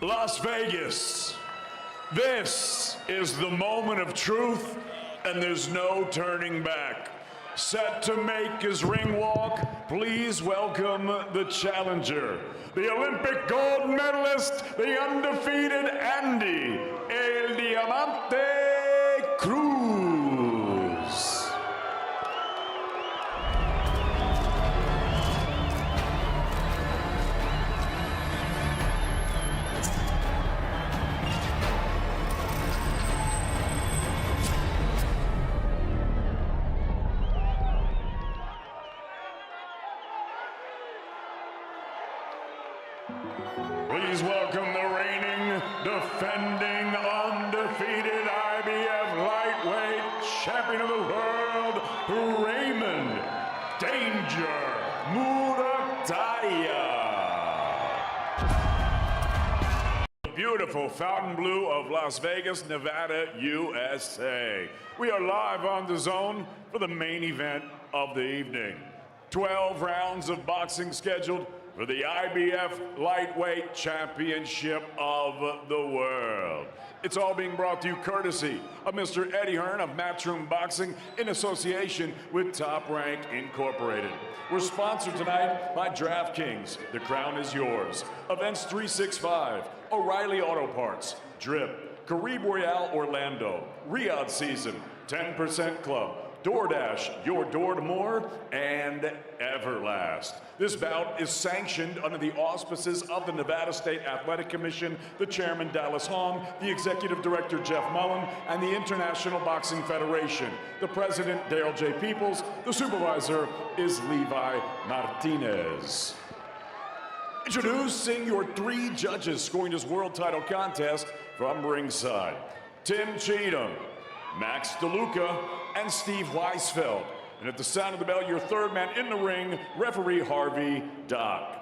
Las Vegas, this is the moment of truth, and there's no turning back. Set to make his ring walk, please welcome the challenger, the Olympic gold medalist, the undefeated Andy, El Diamante Cruz. Please welcome the reigning, defending, undefeated IBF lightweight champion of the world, Raymond Danger Muratalla. Beautiful fountain blue of Las Vegas, Nevada, USA. We are live on the zone for the main event of the evening. 12 rounds of boxing scheduled for the IBF Lightweight Championship of the World. It's all being brought to you courtesy of Mr. Eddie Hearn of Matchroom Boxing in association with Top Rank Incorporated. We're sponsored tonight by DraftKings. The crown is yours. Events 365, O'Reilly Auto Parts, Drip, Caribe Royale Orlando, Riyadh Season, 10% Club, DoorDash, your door to more, and Everlast. This bout is sanctioned under the auspices of the Nevada State Athletic Commission, the chairman Dallas Hong, the executive director Jeff Mullen, and the International Boxing Federation. The president, Dale J. Peoples. The supervisor is Levi Martinez. Introducing your three judges scoring this world title contest from ringside: Tim Cheatham, Max DeLuca, and Steve Weisfeld. And at the sound of the bell, your third man in the ring, referee Harvey Dock.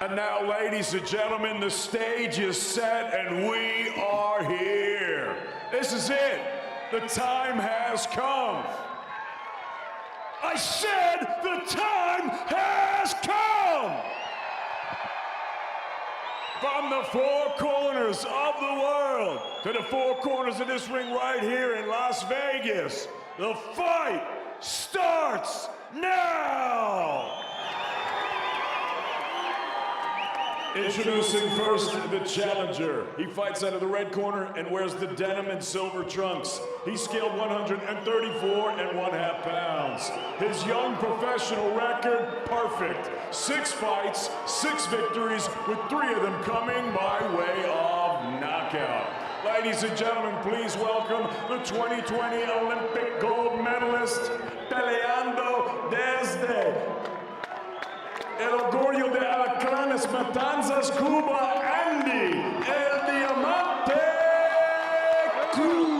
And now, ladies and gentlemen, the stage is set and we are here. This is it. The time has come. I said the time has come! From the four corners of the world to the four corners of this ring right here in Las Vegas, the fight starts now! Introducing first the challenger. He fights out of the red corner and wears the denim and silver trunks. He scaled 134.5 pounds. His young professional record, perfect. 6 fights, 6 victories, with 3 of them coming by way of knockout. Ladies and gentlemen, please welcome the 2020 Olympic gold medalist, peleando desde el orgullo de Alacranes, Matanzas, Cuba, Andy, El Diamante Cruz.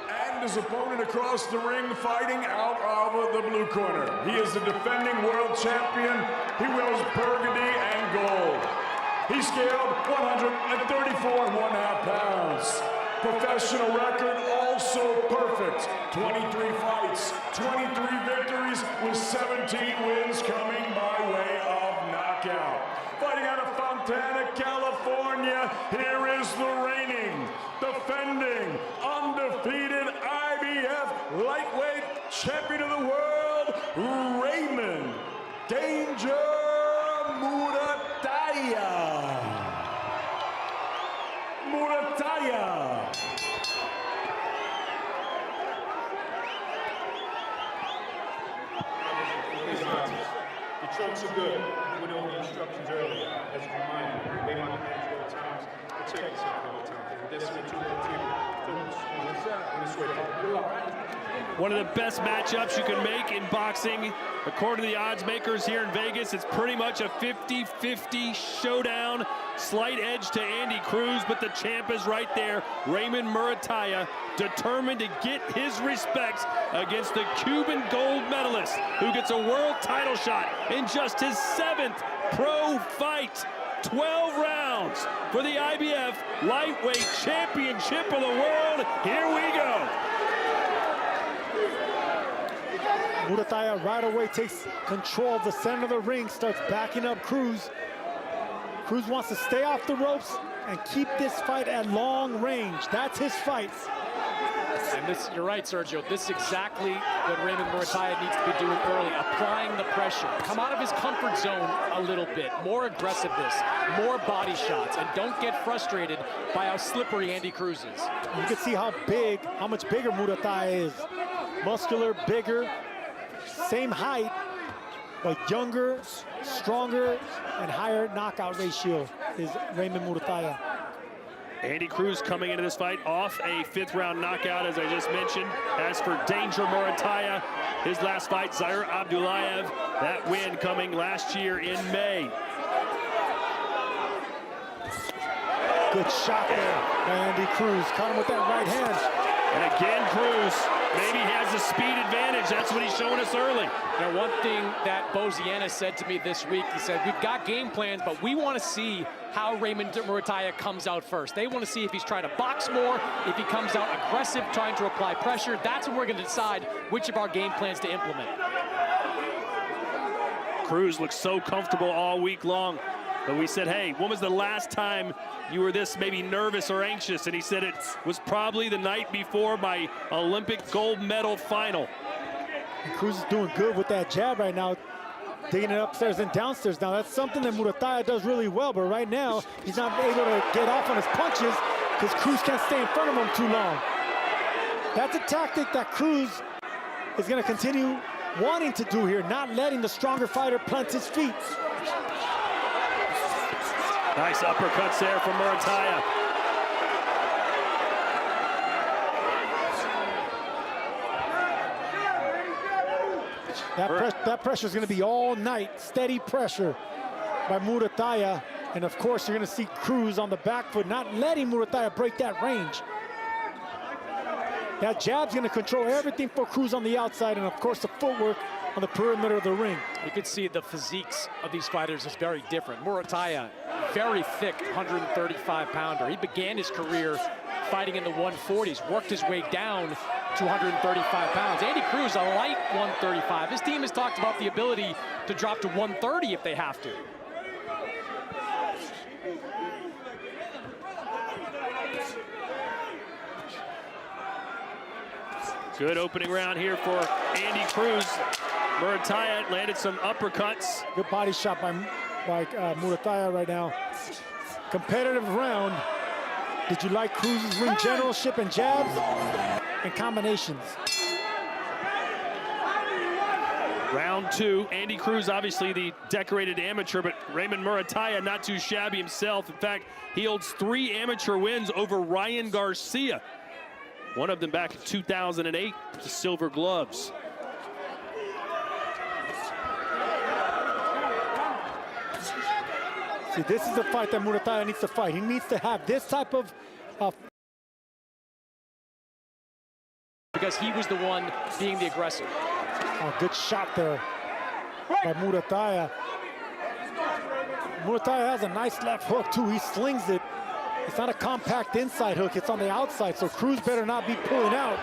And his opponent across the ring, fighting out of the blue corner. He is the defending world champion. He wears burgundy and gold. He scaled 134.5 pounds. Professional record also perfect. 23 fights, 23 victories, with 17 wins coming by way of knockout. Fighting out of Fontana, California, here is the reigning, defending, undefeated IBF lightweight champion of the world, Raymond Danger Muratalla. The chokes are good. We went over the instructions earlier. As a reminder, they want to manage all times. Protect yourself all the time. That's what you One of the best matchups you can make in boxing. According to the odds makers here in Vegas, it's pretty much a 50-50 showdown. Slight edge to Andy Cruz, but the champ is right there. Raymond Muratalla, determined to get his respects against the Cuban gold medalist, who gets a world title shot in just his 7th pro fight. 12 rounds for the IBF Lightweight Championship of the World. Here we go. Muratalla right away takes control of the center of the ring, starts backing up Cruz. Cruz wants to stay off the ropes and keep this fight at long range. That's his fight. And this, you're right, Sergio. This is exactly what Raymond Muratalla needs to be doing early, applying the pressure. Come out of his comfort zone a little bit. More aggressiveness, more body shots, and don't get frustrated by how slippery Andy Cruz is. You can see how much bigger Muratalla is. Muscular, bigger, same height, but younger, stronger, and higher knockout ratio is Raymond Muratalla. Andy Cruz coming into this fight off a 5th-round knockout, as I just mentioned. As for Danger Muratalla, his last fight, Zaire Abdullayev, that win coming last year in May. Good shot there by Andy Cruz. Caught him with that right hand. And again, Cruz maybe has a speed advantage. That's what he's showing us early. Now, one thing that Boziana said to me this week, he said, we've got game plans, but we want to see how Raymond Muratalla comes out first. They want to see if he's trying to box more, if he comes out aggressive, trying to apply pressure. That's when we're going to decide which of our game plans to implement. Cruz looks so comfortable all week long. But we said, hey, when was the last time you were this maybe nervous or anxious? And he said it was probably the night before my Olympic gold medal final. And Cruz is doing good with that jab right now, digging it upstairs and downstairs. Now, that's something that Muratalla does really well, but right now, he's not able to get off on his punches because Cruz can't stay in front of him too long. That's a tactic that Cruz is going to continue wanting to do here, not letting the stronger fighter plant his feet. Nice uppercuts there from Muratalla. That pressure is going to be all night. Steady pressure by Muratalla. And of course, you're going to see Cruz on the back foot, not letting Muratalla break that range. That jab's going to control everything for Cruz on the outside, and of course, the footwork on the perimeter of the ring. You can see the physiques of these fighters is very different. Muratalla, very thick 135-pounder. He began his career fighting in the 140s, worked his way down to 135 pounds. Andy Cruz, a light 135. His team has talked about the ability to drop to 130 if they have to. Good opening round here for Andy Cruz. Muratalla landed some uppercuts. Good body shot by Muratalla right now. Competitive round. Did you like Cruz's ring generalship and jabs and combinations? Round 2, Andy Cruz, obviously the decorated amateur, but Raymond Muratalla not too shabby himself. In fact, he holds 3 amateur wins over Ryan Garcia. One of them back in 2008, the Silver Gloves. See, this is the fight that Muratalla needs to fight. He needs to have this type of because he was the one being the aggressor. Oh, good shot there by Muratalla. Muratalla has a nice left hook, too. He slings it. It's not a compact inside hook. It's on the outside, so Cruz better not be pulling out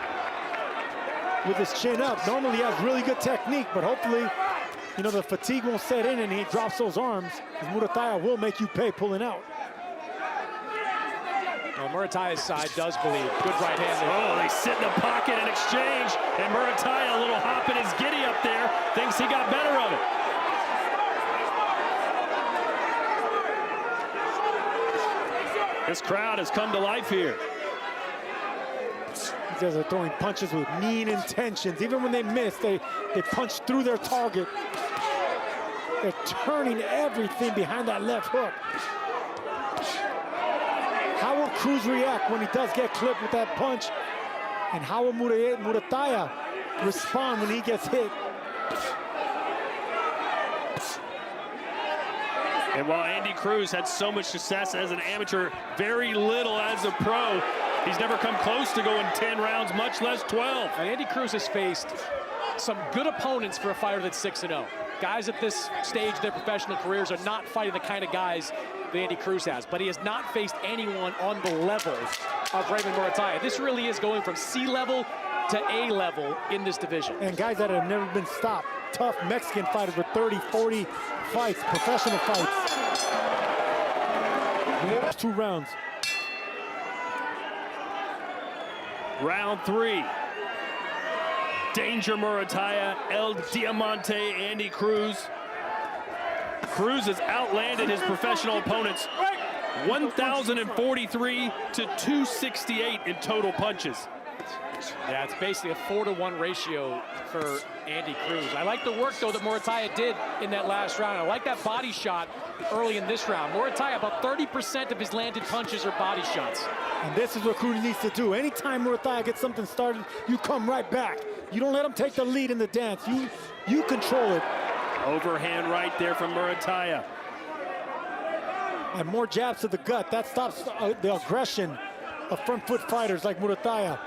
with his chin up. Normally, he has really good technique, but hopefully, you know, the fatigue won't set in and he drops those arms, because Muratalla will make you pay pulling out. Well, Muratalla's side does believe. Good right hand there. Oh, they sit in the pocket and exchange, and Muratalla, a little hop in his giddy up there, thinks he got better of it. This crowd has come to life here. These guys are throwing punches with mean intentions. Even when they miss, they punch through their target. They're turning everything behind that left hook. How will Cruz react when he does get clipped with that punch? And how will Muratalla respond when he gets hit? And while Andy Cruz had so much success as an amateur, very little as a pro, he's never come close to going 10 rounds, much less 12. And Andy Cruz has faced some good opponents for a fighter that's 6-0. Guys at this stage of their professional careers are not fighting the kind of guys that Andy Cruz has, but he has not faced anyone on the level of Raymond Muratalla. This really is going from sea level to A level in this division. And guys that have never been stopped. Tough Mexican fighters with 30, 40 fights, professional fights. 2 rounds. Round 3. Danger Muratalla, El Diamante, Andy Cruz. Cruz has outlanded his professional opponents 1,043 to 268 in total punches. Yeah, it's basically a 4-to-1 ratio for Andy Cruz. I like the work, though, that Muratalla did in that last round. I like that body shot early in this round. Muratalla, about 30% of his landed punches are body shots. And this is what Cruz needs to do. Anytime Muratalla gets something started, you come right back. You don't let him take the lead in the dance. You control it. Overhand right there from Muratalla. And more jabs to the gut. That stops the aggression of front foot fighters like Muratalla.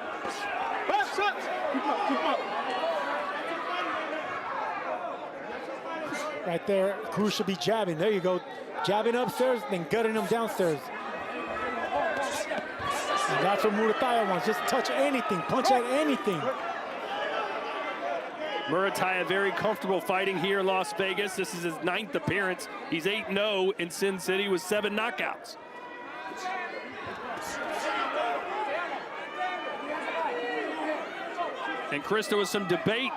Right there, Cruz should be jabbing. There you go. Jabbing upstairs, then gutting him downstairs. And that's what Muratalla wants. Just touch anything, punch at anything. Muratalla very comfortable fighting here in Las Vegas. This is his 9th appearance. He's 8-0 in Sin City with 7 knockouts. And Chris, there was some debate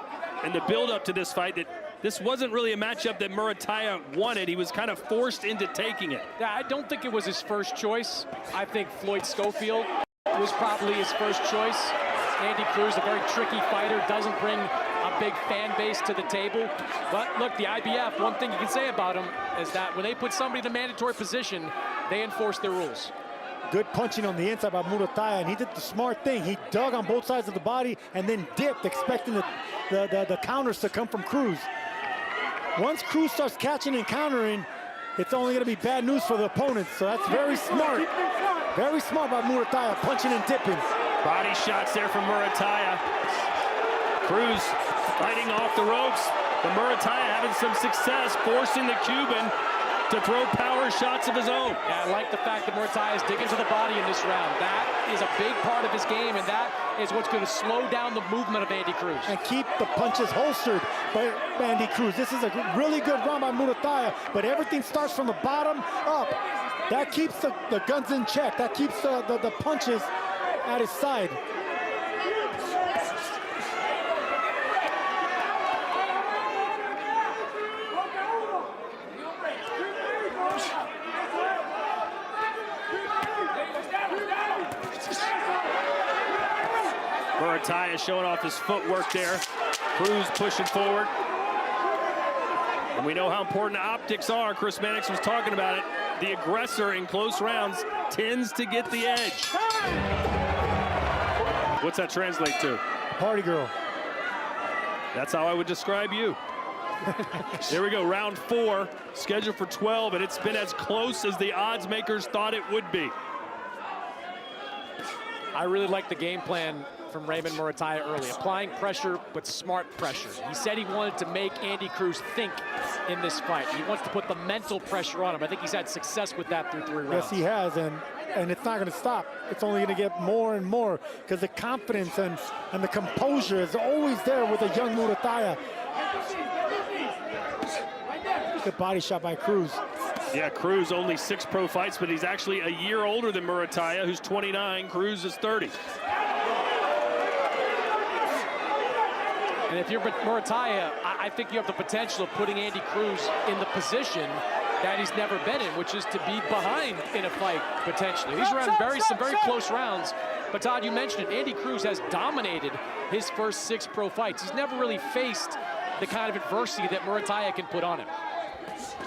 in the build-up to this fight that this wasn't really a matchup that Muratalla wanted. He was kind of forced into taking it. Yeah, I don't think it was his first choice. I think Floyd Schofield was probably his first choice. Andy Cruz, a very tricky fighter, doesn't bring a big fan base to the table. But look, the IBF, one thing you can say about them is that when they put somebody in a mandatory position, they enforce their rules. Good punching on the inside by Muratalla, and he did the smart thing. He dug on both sides of the body and then dipped, expecting the counters to come from Cruz. Once Cruz starts catching and countering, it's only going to be bad news for the opponents. So that's very smart. Very smart by Muratalla, punching and dipping. Body shots there from Muratalla. Cruz fighting off the ropes, but Muratalla having some success, forcing the Cuban to throw power shots of his own. Yeah, I like the fact that Muratalla is digging to the body in this round. That is a big part of his game, and that is what's going to slow down the movement of Andy Cruz. And keep the punches holstered by Andy Cruz. This is a really good round by Muratalla, but everything starts from the bottom up. That keeps the guns in check. That keeps the punches at his side. Muratalla showing off his footwork there. Cruz pushing forward. And we know how important optics are. Chris Mannix was talking about it. The aggressor in close rounds tends to get the edge. What's that translate to? Party girl. That's how I would describe you. Here we go, round 4, scheduled for 12, and it's been as close as the odds makers thought it would be. I really like the game plan from Raymond Muratalla early, applying pressure, but smart pressure. He said he wanted to make Andy Cruz think in this fight. He wants to put the mental pressure on him. I think he's had success with that through 3 rounds. Yes, he has, and it's not going to stop. It's only going to get more and more because the confidence and the composure is always there with a young Muratalla. Good body shot by Cruz. Yeah, Cruz only 6 pro fights, but he's actually a year older than Muratalla, who's 29. Cruz is 30. And if you're Muratalla, I think you have the potential of putting Andy Cruz in the position that he's never been in, which is to be behind in a fight, potentially. These are some very close rounds. But Todd, you mentioned it, Andy Cruz has dominated his first 6 pro fights. He's never really faced the kind of adversity that Muratalla can put on him.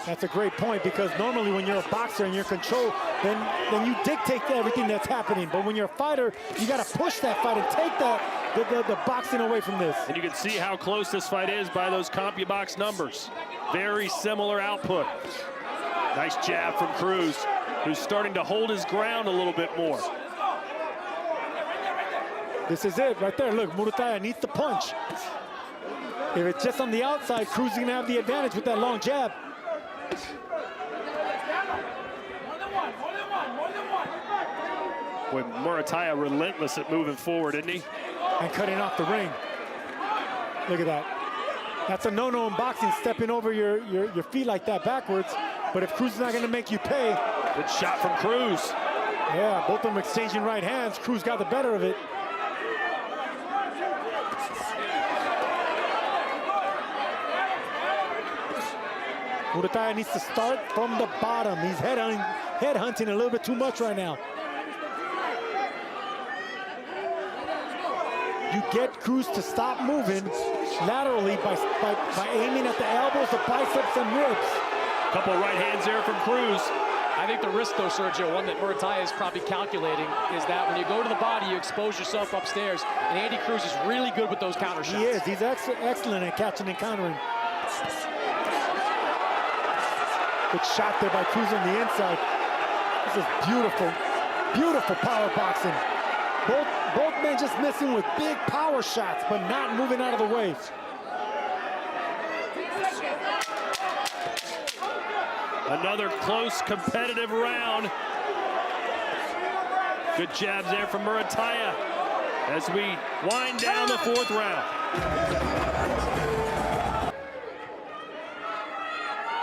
That's a great point, because normally when you're a boxer and you're in control, then you dictate everything that's happening. But when you're a fighter, you got to push that fight and take the boxing away from this. And you can see how close this fight is by those CompuBox numbers. Very similar output. Nice jab from Cruz, who's starting to hold his ground a little bit more. This is it right there. Look, Muratalla needs to punch. If it's just on the outside, Cruz is going to have the advantage with that long jab. With Muratalla relentless at moving forward, isn't he? and cutting off the ring. Look at that. That's a no-no in boxing, stepping over your feet like that backwards. But if Cruz is not going to make you pay. Good shot from Cruz. Yeah, both of them exchanging right hands. Cruz got the better of it. Muratalla needs to start from the bottom. He's head hunting a little bit too much right now. You get Cruz to stop moving laterally by aiming at the elbows, the biceps, and ribs. Couple of right hands there from Cruz. I think the risk, though, Sergio, one that Muratalla is probably calculating, is that when you go to the body, you expose yourself upstairs. And Andy Cruz is really good with those counter shots. He is. He's excellent at catching and countering. Good shot there by Cruz on the inside. This is beautiful, beautiful power boxing. Both men just missing with big power shots, but not moving out of the way. Another close, competitive round. Good jabs there from Muratalla as we wind down the fourth round.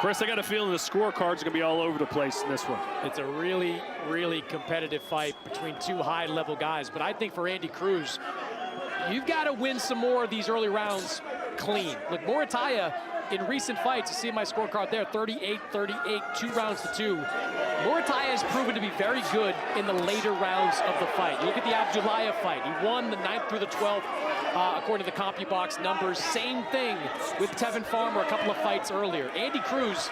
Chris, I got a feeling the scorecards are going to be all over the place in this one. It's a really, really competitive fight between two high-level guys. But I think for Andy Cruz, you've got to win some more of these early rounds clean. Look, Muratalla, in recent fights, you see my scorecard there, 38-38, 2 rounds to 2. Muratalla has proven to be very good in the later rounds of the fight. You look at the Abdullayev fight. He won the 9th through the 12th, according to the CompuBox numbers. Same thing with Tevin Farmer a couple of fights earlier. Andy Cruz,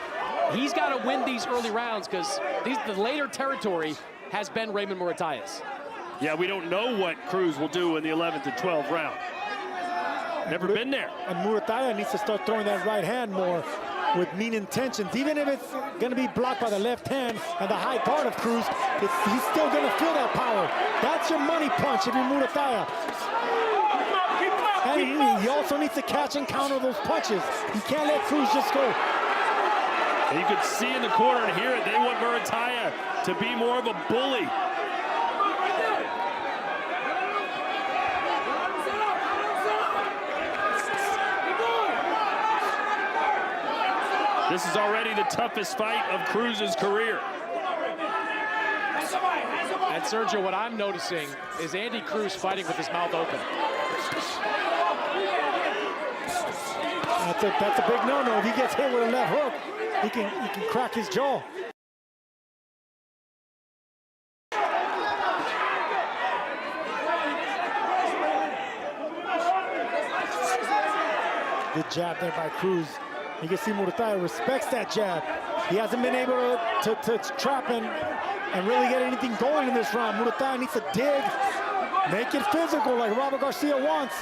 he's got to win these early rounds because the later territory has been Raymond Muratalla's. Yeah, we don't know what Cruz will do in the 11th and 12th round. Never been there. And Muratalla needs to start throwing that right hand more with mean intentions. Even if it's going to be blocked by the left hand and the high guard of Cruz, he's still going to feel that power. That's your money punch if you're Muratalla. And he also needs to catch and counter those punches. He can't let Cruz just go. And you could see in the corner and hear it. They want Muratalla to be more of a bully. This is already the toughest fight of Cruz's career. And Sergio, what I'm noticing is Andy Cruz fighting with his mouth open. That's a big no-no. If he gets hit with a left hook, he can crack his jaw. Good jab there by Cruz. You can see Muratalla respects that jab. He hasn't been able to trap and really get anything going in this round. Muratalla needs to dig, make it physical like Robert Garcia wants.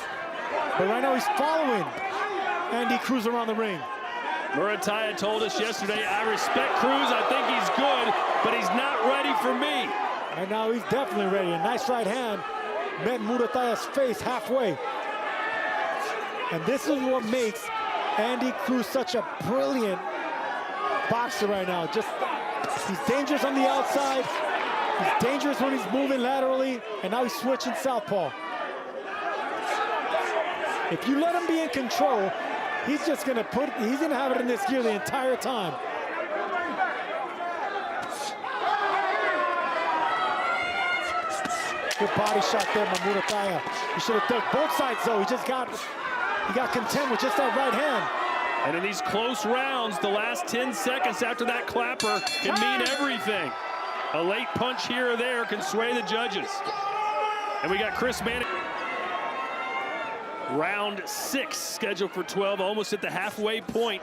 But right now he's following Andy Cruz around the ring. Muratalla told us yesterday, I respect Cruz, I think he's good, but he's not ready for me. Right now he's definitely ready. A nice right hand met Muratalla's face halfway. And this is what makes Andy Cruz such a brilliant boxer right now. He's dangerous on the outside. He's dangerous when he's moving laterally, and now he's switching southpaw. If you let him be in control, he's gonna have it in this gear the entire time. Good body shot there by Muratalla. He should have dug both sides though. He got content with just that right hand. And in these close rounds, the last 10 seconds after that clapper can mean everything. A late punch here or there can sway the judges. And we got Chris Manning. Round 6 scheduled for 12, almost at the halfway point.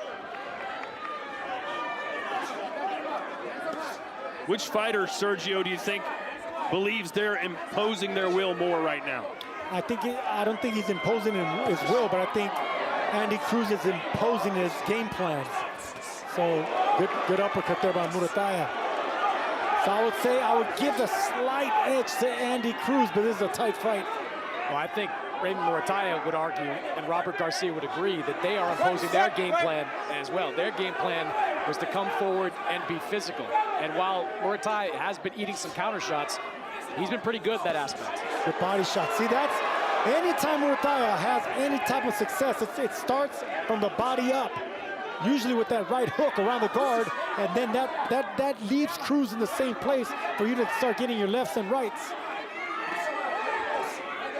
Which fighter, Sergio, do you think believes they're imposing their will more right now? I don't think he's imposing his will, but I think Andy Cruz is imposing his game plan. So good uppercut there by Muratalla. So I would say I would give the slight edge to Andy Cruz, but this is a tight fight. Well, I think Raymond Muratalla would argue, and Robert Garcia would agree, that they are imposing their game plan as well. Their game plan was to come forward and be physical. And while Muratalla has been eating some counter shots, he's been pretty good at that aspect. Good body shot. See, Anytime Muratalla has any type of success, it starts from the body up, usually with that right hook around the guard, and then that leaves Cruz in the same place for you to start getting your lefts and rights.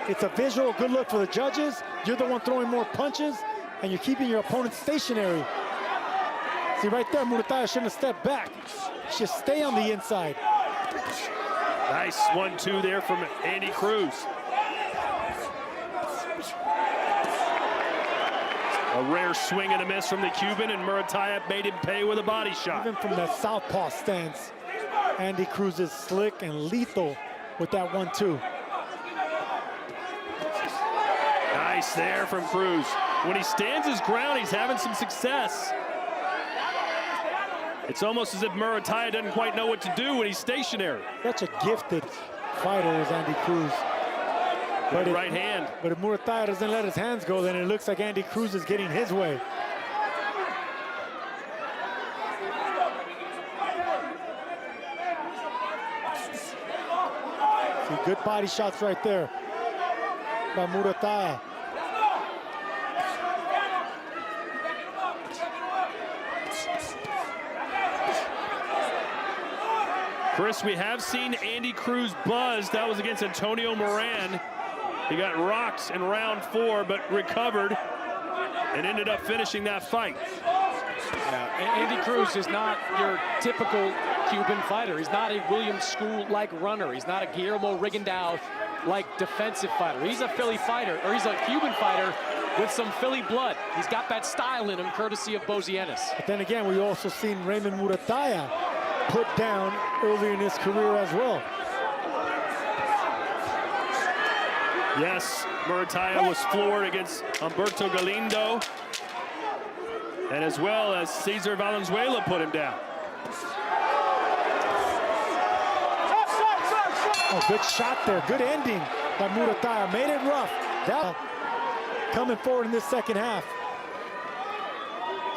It's a visual good look for the judges. You're the one throwing more punches, and you're keeping your opponent stationary. See, right there, Muratalla shouldn't have stepped back. Should stay on the inside. Nice 1-2 there from Andy Cruz. A rare swing and a miss from the Cuban, and Muratalla made him pay with a body shot. Even from that southpaw stance, Andy Cruz is slick and lethal with that 1-2. Nice there from Cruz. When he stands his ground, he's having some success. It's almost as if Muratalla doesn't quite know what to do when he's stationary. Such a gifted fighter is Andy Cruz. But right hand. But if Muratalla doesn't let his hands go, then it looks like Andy Cruz is getting his way. See, good body shots right there by Muratalla. Chris, we have seen Andy Cruz buzz. That was against Antonio Moran. He got rocked in round 4, but recovered and ended up finishing that fight. Yeah, Andy Cruz is not your typical Cuban fighter. He's not a Williams School-like runner. He's not a Guillermo Rigondeaux-like defensive fighter. He's a Philly fighter, or he's a Cuban fighter with some Philly blood. He's got that style in him, courtesy of Bozienis. But then again, we've also seen Raymond Muratalla put down earlier in his career as well. Yes, Muratalla was floored against Humberto Galindo, and as well as Cesar Valenzuela put him down. Oh, good shot there, good ending by Muratalla. Made it rough. That coming forward in this second half.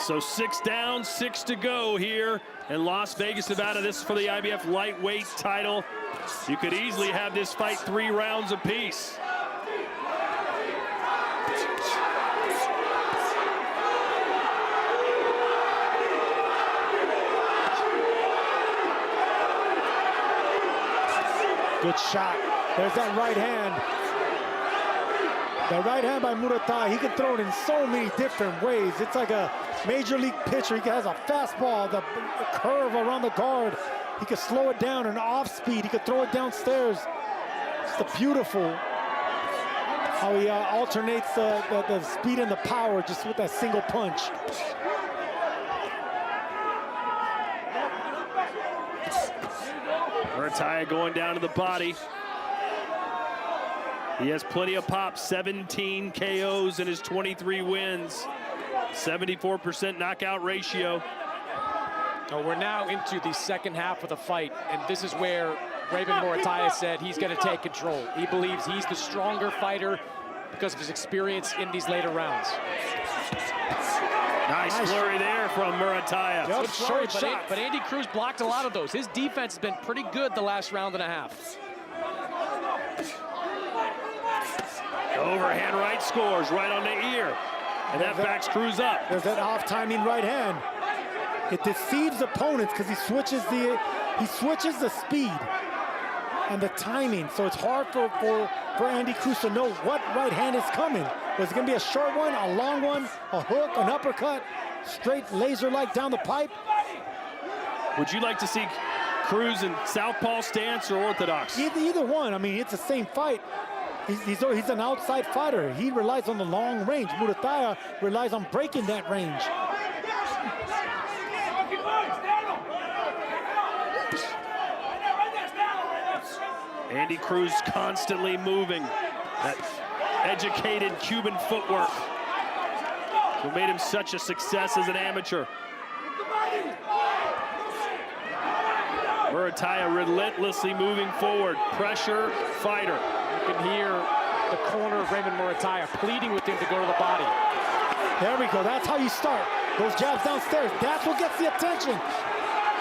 So 6 down, 6 to go here in Las Vegas, Nevada. This is for the IBF lightweight title. You could easily have this fight 3 rounds apiece. Good shot. There's that right hand. That right hand by Muratalla, he can throw it in so many different ways. It's like a major league pitcher. He has a fastball, the curve around the guard. He can slow it down and off speed. He can throw it downstairs. It's the beautiful how he alternates the speed and the power just with that single punch. Muratalla going down to the body. He has plenty of pop, 17 KOs in his 23 wins, 74% knockout ratio. Oh, we're now into the second half of the fight, and this is where Raymond Muratalla said he's going to take control. He believes he's the stronger fighter because of his experience in these later rounds. Nice flurry there from Muratalla. Good flurry, but Andy Cruz blocked a lot of those. His defense has been pretty good the last round and a half. Overhand right scores right on the ear, and that backs Cruz up. There's that off-timing right hand. It deceives opponents because he switches the speed and the timing, so it's hard for Andy Cruz to know what right hand is coming. Was it going to be a short one, a long one, a hook, an uppercut, straight laser-like down the pipe? Would you like to see Cruz in southpaw stance or orthodox? Either one. I mean, it's the same fight. He's an outside fighter. He relies on the long range. Muratalla relies on breaking that range. Andy Cruz constantly moving. That educated Cuban footwork what made him such a success as an amateur. Muratalla relentlessly moving forward. Pressure fighter. You can hear the corner of Raymond Muratalla pleading with him to go to the body. There we go. That's how you start. Those jabs downstairs. That's what gets the attention.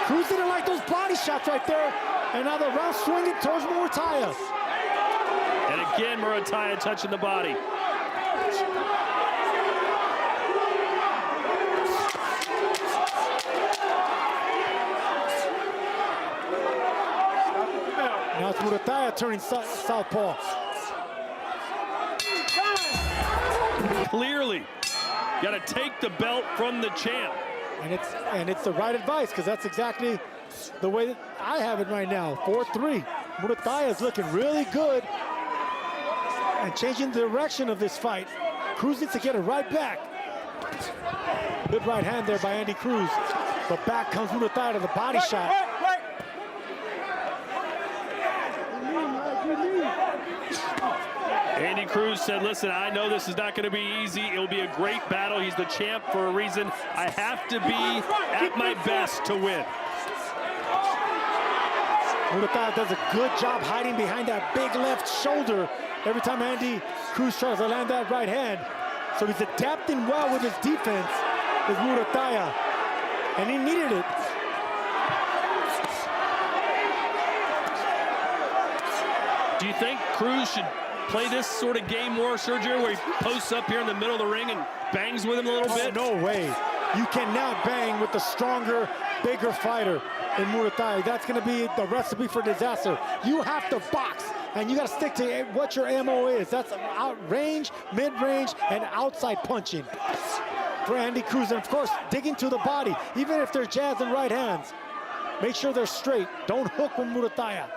Cruz didn't like those body shots right there. And now the round swinging towards Muratalla. And again, Muratalla touching the body. Now it's Muratalla turning southpaw. Clearly, got to take the belt from the champ. And it's the right advice, because that's exactly the way that I have it right now. 4-3. Muratalla is looking really good and changing the direction of this fight. Cruz needs to get it right back. Good right hand there by Andy Cruz. But back comes Muratalla to the body shot. Andy Cruz said, listen, I know this is not going to be easy. It will be a great battle. He's the champ for a reason. I have to be at my best to win. Muratalla does a good job hiding behind that big left shoulder every time Andy Cruz tries to land that right hand. So he's adapting well with his defense, with Muratalla, and he needed it. Do you think Cruz should play this sort of game more, Sergio, where he posts up here in the middle of the ring and bangs with him a little bit? No way. You cannot bang with the stronger, bigger fighter in Muratalla. That's going to be the recipe for disaster. You have to box, and you got to stick to what your MO is. That's range, mid-range, and outside punching for Andy Cruz. And, of course, digging to the body, even if they're jabs and right hands. Make sure they're straight. Don't hook with Muratalla.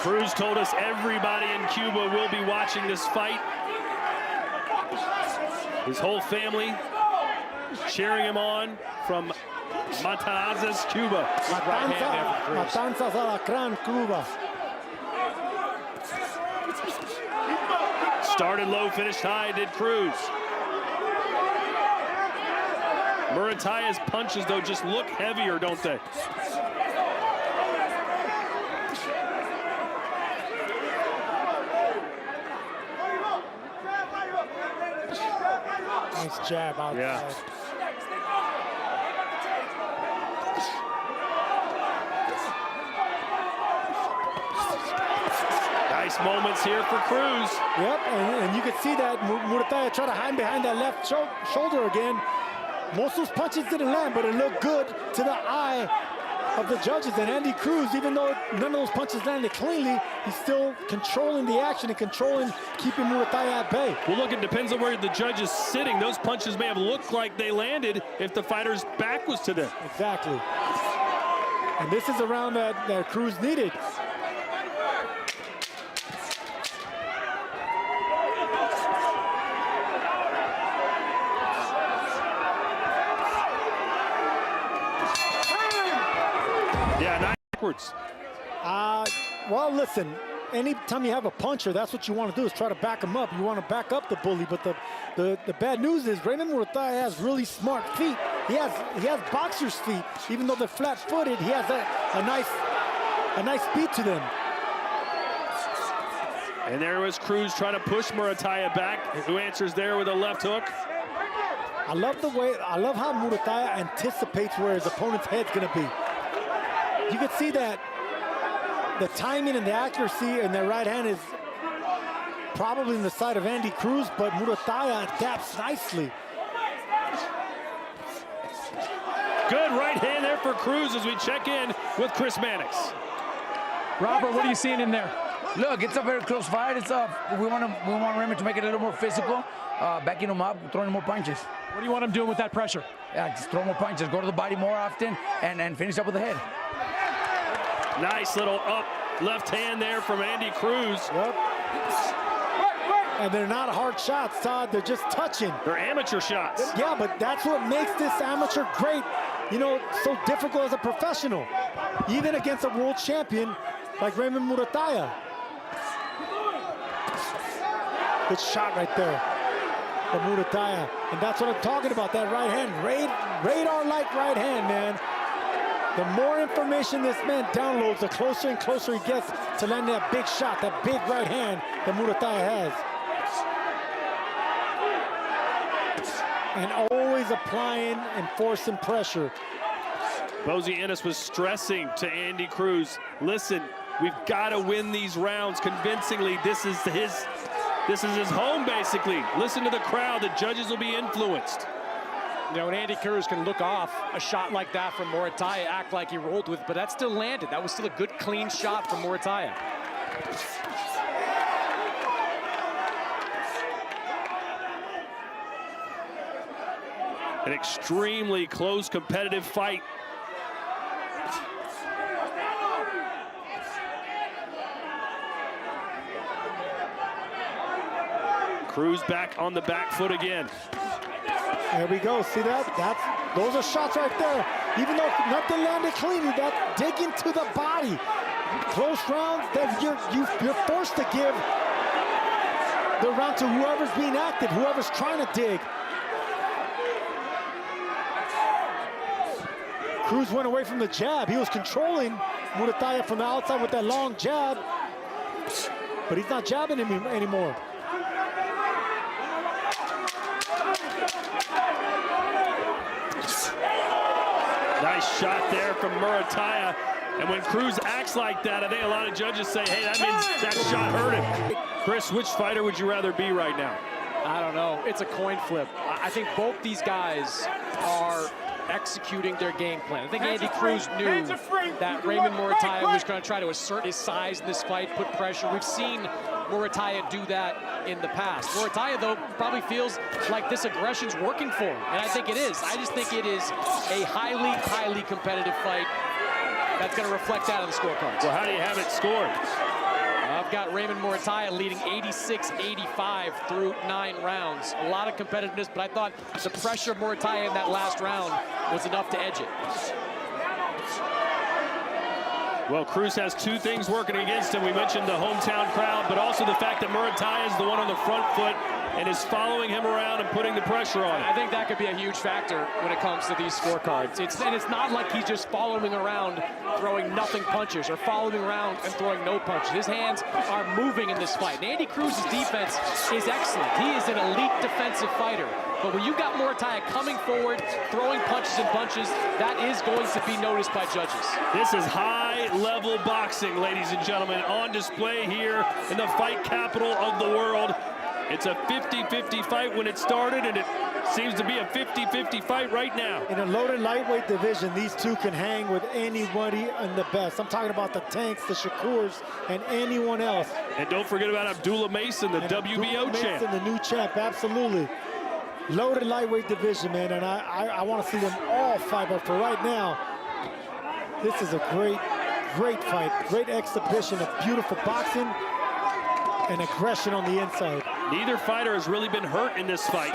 Cruz told us everybody in Cuba will be watching this fight. His whole family cheering him on from Matanzas, Cuba. Matanzas, Alacrán, Cuba. Started low, finished high, did Cruz. Muratalla's punches, though, just look heavier, don't they? Nice jab outside. Yeah. Nice moments here for Cruz. Yep, and you can see that Muratalla try to hide behind that left shoulder again. Most of those punches didn't land, but it looked good to the eye of the judges. And Andy Cruz, even though none of those punches landed cleanly, he's still controlling the action and keeping Muratalla at bay. Well, look, it depends on where the judge is sitting. Those punches may have looked like they landed if the fighter's back was to them. Exactly. And this is a round that Cruz needed. Well, listen, anytime you have a puncher, that's what you want to do, is try to back him up. You want to back up the bully, but the bad news is Raymond Muratalla has really smart feet. He has boxer's feet. Even though they're flat-footed, he has a nice speed to them. And there was Cruz trying to push Muratalla back, who answers there with a left hook. I love how Muratalla anticipates where his opponent's head's going to be. You can see that the timing and the accuracy in their right hand is probably in the side of Andy Cruz, but Muratalla adapts nicely. Good right hand there for Cruz as we check in with Chris Mannix. Robert, what are you seeing in there? Look, it's a very close fight. We want Raymond to make it a little more physical, backing him up, throwing more punches. What do you want him doing with that pressure? Yeah, just throw more punches, go to the body more often, and finish up with the head. Nice little up left hand there from Andy Cruz. Yep. And they're not hard shots, Todd. They're just touching. They're amateur shots. Yeah, but that's what makes this amateur great. You know, so difficult as a professional, even against a world champion like Raymond Muratalla. Good shot right there from Muratalla. And that's what I'm talking about, that right hand. Radar-like right hand, man. The more information this man downloads, the closer and closer he gets to landing that big shot, that big right hand that Muratalla has. and always applying and forcing pressure. Bozy Ennis was stressing to Andy Cruz, listen, we've got to win these rounds convincingly. This is his home, basically. Listen to the crowd. The judges will be influenced. You know, and Andy Cruz can look off a shot like that from Muratalla, act like he rolled with, but that still landed. That was still a good, clean shot from Muratalla. An extremely close, competitive fight. Cruz back on the back foot again. There we go. See that? Those are shots right there. Even though nothing landed cleanly, that digging to the body. Close rounds that you're forced to give the round to whoever's being active, whoever's trying to dig. Cruz went away from the jab. He was controlling Muratalla from the outside with that long jab, but he's not jabbing him anymore. Nice shot there from Muratalla. And when Cruz acts like that, I think a lot of judges say, hey, that means that shot hurt him. Chris, which fighter would you rather be right now? I don't know. It's a coin flip. I think both these guys are executing their game plan. I think Andy Cruz knew that Raymond Muratalla was going to try to assert his size in this fight, put pressure. We've seen Muratalla do that in the past. Muratalla, though, probably feels like this aggression's working for him, and I think it is. I just think it is a highly, highly competitive fight that's going to reflect that on the scorecards. Well, how do you have it scored? I've got Raymond Muratalla leading 86-85 through 9 rounds. A lot of competitiveness, but I thought the pressure of Muratalla in that last round was enough to edge it. Well, Cruz has two things working against him. We mentioned the hometown crowd, but also the fact that Muratalla is the one on the front foot and is following him around and putting the pressure on him. I think that could be a huge factor when it comes to these scorecards. And it's not like he's just following around throwing nothing punches or following around and throwing no punches. His hands are moving in this fight. And Andy Cruz's defense is excellent. He is an elite defensive fighter. But when you've got Muratalla coming forward, throwing punches and bunches, that is going to be noticed by judges. This is high-level boxing, ladies and gentlemen, on display here in the fight capital of the world. It's a 50-50 fight when it started, and it seems to be a 50-50 fight right now. In a loaded lightweight division, these two can hang with anybody in the best. I'm talking about the Tanks, the Shakurs, and anyone else. And don't forget about Abdullah Mason, the WBO champ. Mason, the new champ, absolutely. Loaded lightweight division, man, and I want to see them all fight, but for right now, this is a great fight, great exhibition of beautiful boxing and aggression on the inside. Neither fighter has really been hurt in this fight.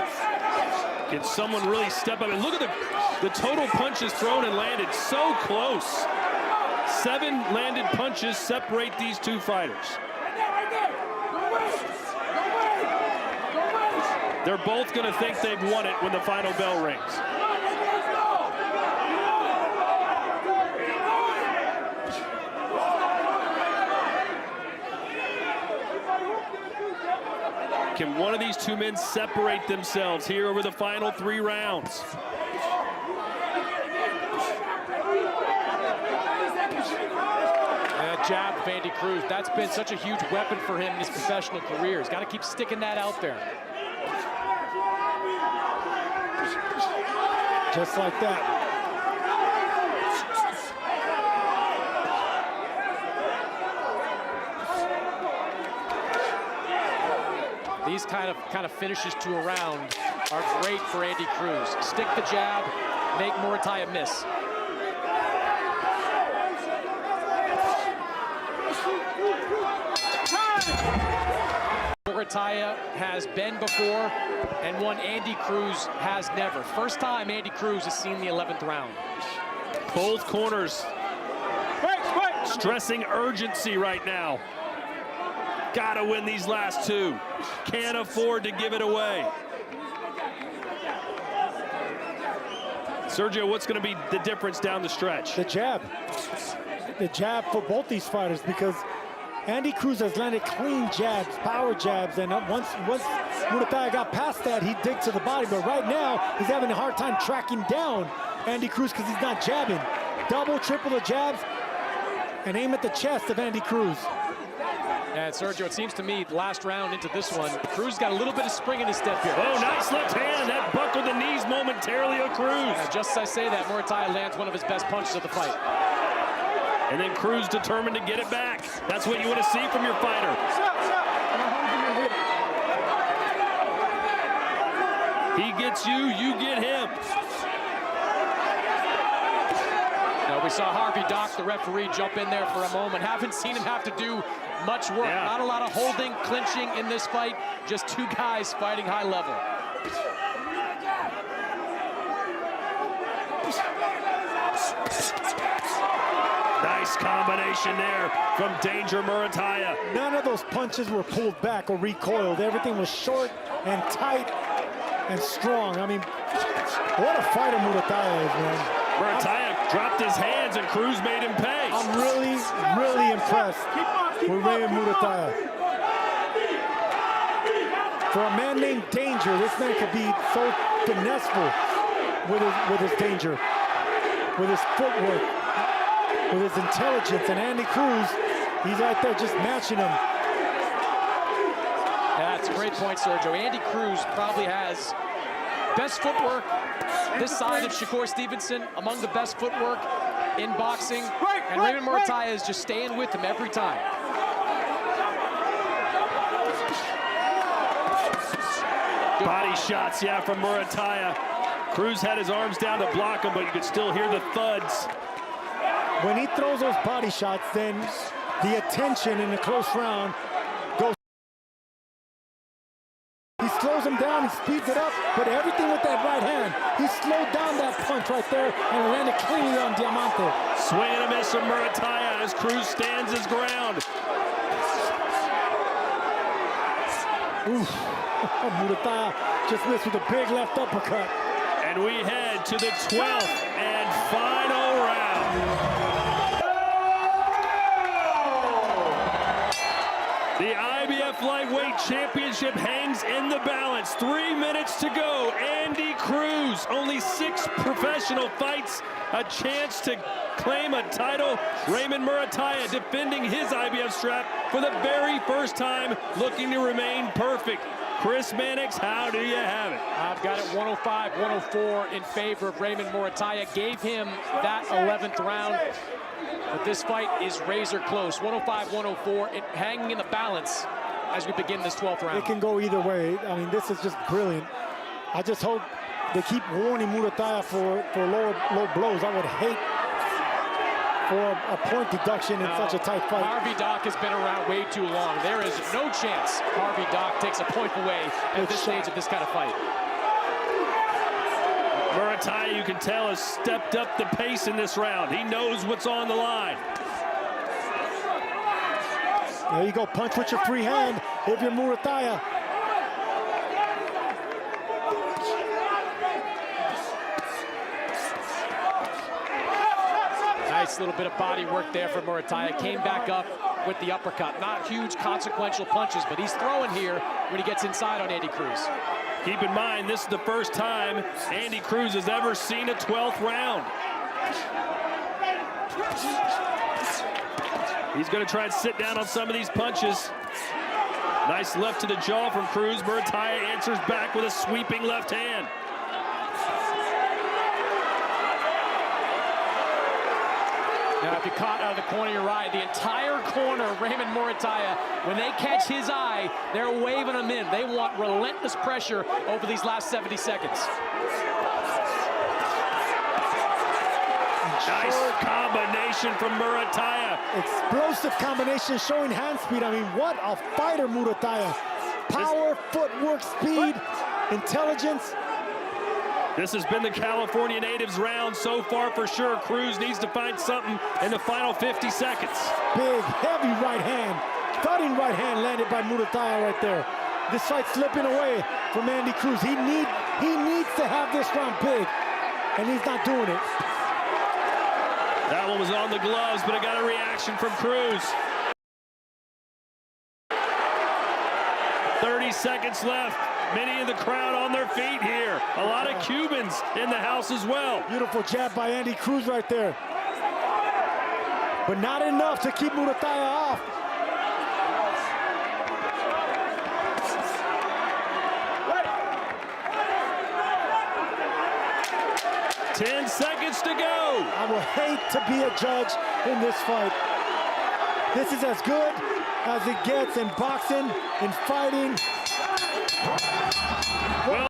Can someone really step up? And look at the total punches thrown and landed, so close. 7 landed punches separate these two fighters. They're both going to think they've won it when the final bell rings. Can one of these two men separate themselves here over the final 3 rounds? Jab of Andy Cruz, that's been such a huge weapon for him in his professional career. He's got to keep sticking that out there. Just like that. These kind of finishes to a round are great for Andy Cruz. Stick the jab, make Muratalla miss. Muratalla has been before, and one Andy Cruz has never. First time Andy Cruz has seen the 11th round. Both corners stressing urgency right now. Gotta win these last 2. Can't afford to give it away. Sergio, what's going to be the difference down the stretch? The jab. The jab for both these fighters, because Andy Cruz has landed clean jabs, power jabs, and once Muratalla got past that, he'd dig to the body, but right now, he's having a hard time tracking down Andy Cruz because he's not jabbing. Double, triple the jabs, and aim at the chest of Andy Cruz. And Sergio, it seems to me, last round into this one, Cruz got a little bit of spring in his step here. Oh, nice left hand. That buckled the knees momentarily of Cruz. And just as I say that, Muratalla lands one of his best punches of the fight. And then Cruz determined to get it back. That's what you want to see from your fighter. He gets you, you get him. Now, we saw Harvey Dock, the referee, jump in there for a moment. Haven't seen him have to do much work. Yeah. Not a lot of holding, clinching in this fight. Just two guys fighting high level. Nice combination there from Danger Muratalla. None of those punches were pulled back or recoiled. Everything was short and tight and strong. I mean, what a fighter Muratalla is, man. Muratalla dropped his hands and Cruz made him pay. I'm really, really impressed with Raymond Muratalla. For a man named Danger, this man could be so finesseful with his danger, with his footwork, with his intelligence. And Andy Cruz, he's right there just matching him. Yeah, that's a great point, Sergio. Andy Cruz probably has best footwork this side of Shakur Stevenson, among the best footwork in boxing. And Raymond Muratalla is just staying with him every time. Body shots, yeah, from Muratalla. Cruz had his arms down to block him, but you could still hear the thuds. When he throws those body shots, then the attention in the close round goes. He slows him down, he speeds it up, but everything with that right hand. He slowed down that punch right there and landed cleanly on Diamante. Swing and a miss from Muratalla as Cruz stands his ground. Oof. Muratalla just missed with a big left uppercut. And we head to the 12th and final round. The IBF Lightweight Championship hangs in the balance. 3 minutes to go. Andy Cruz, only 6 professional fights, a chance to claim a title. Raymond Muratalla defending his IBF strap for the very first time, looking to remain perfect. Chris Mannix, how do you have it? I've got it 105-104 in favor of Raymond Muratalla. Gave him that 11th round. But this fight is razor close. 105-104, hanging in the balance as we begin this 12th round. It can go either way. I mean, this is just brilliant. I just hope they keep warning Muratalla for low blows. I would hate for a point deduction in such a tight fight. Harvey Dock has been around way too long. There is no chance Harvey Dock takes a point away at this stage of this kind of fight. Muratalla, you can tell, has stepped up the pace in this round. He knows what's on the line. There you go, punch with your free hand if you're Muratalla. Nice little bit of body work there for Muratalla. Came back up with the uppercut. Not huge consequential punches, but he's throwing here when he gets inside on Andy Cruz. Keep in mind, this is the first time Andy Cruz has ever seen a 12th round. He's going to try and sit down on some of these punches. Nice left to the jaw from Cruz. Muratalla answers back with a sweeping left hand. Now, if you caught out of the corner of your eye, the entire corner of Raymond Muratalla, when they catch his eye, they're waving him in. They want relentless pressure over these last 70 seconds. Nice combination from Muratalla. Explosive combination, showing hand speed. I mean, what a fighter, Muratalla. Power, footwork, speed, intelligence. This has been the California natives round so far for sure. Cruz needs to find something in the final 50 seconds. Big, heavy right hand. Thudding right hand landed by Muratalla right there. This fight slipping away from Andy Cruz. He needs to have this round big, and he's not doing it. That one was on the gloves, but it got a reaction from Cruz. 30 seconds left. Many of the crowd on their feet here. A lot of Cubans in the house as well. Beautiful jab by Andy Cruz right there. But not enough to keep Muratalla off. Ten seconds to go. I will hate to be a judge in this fight. This is as good as it gets in boxing, in fighting. Well,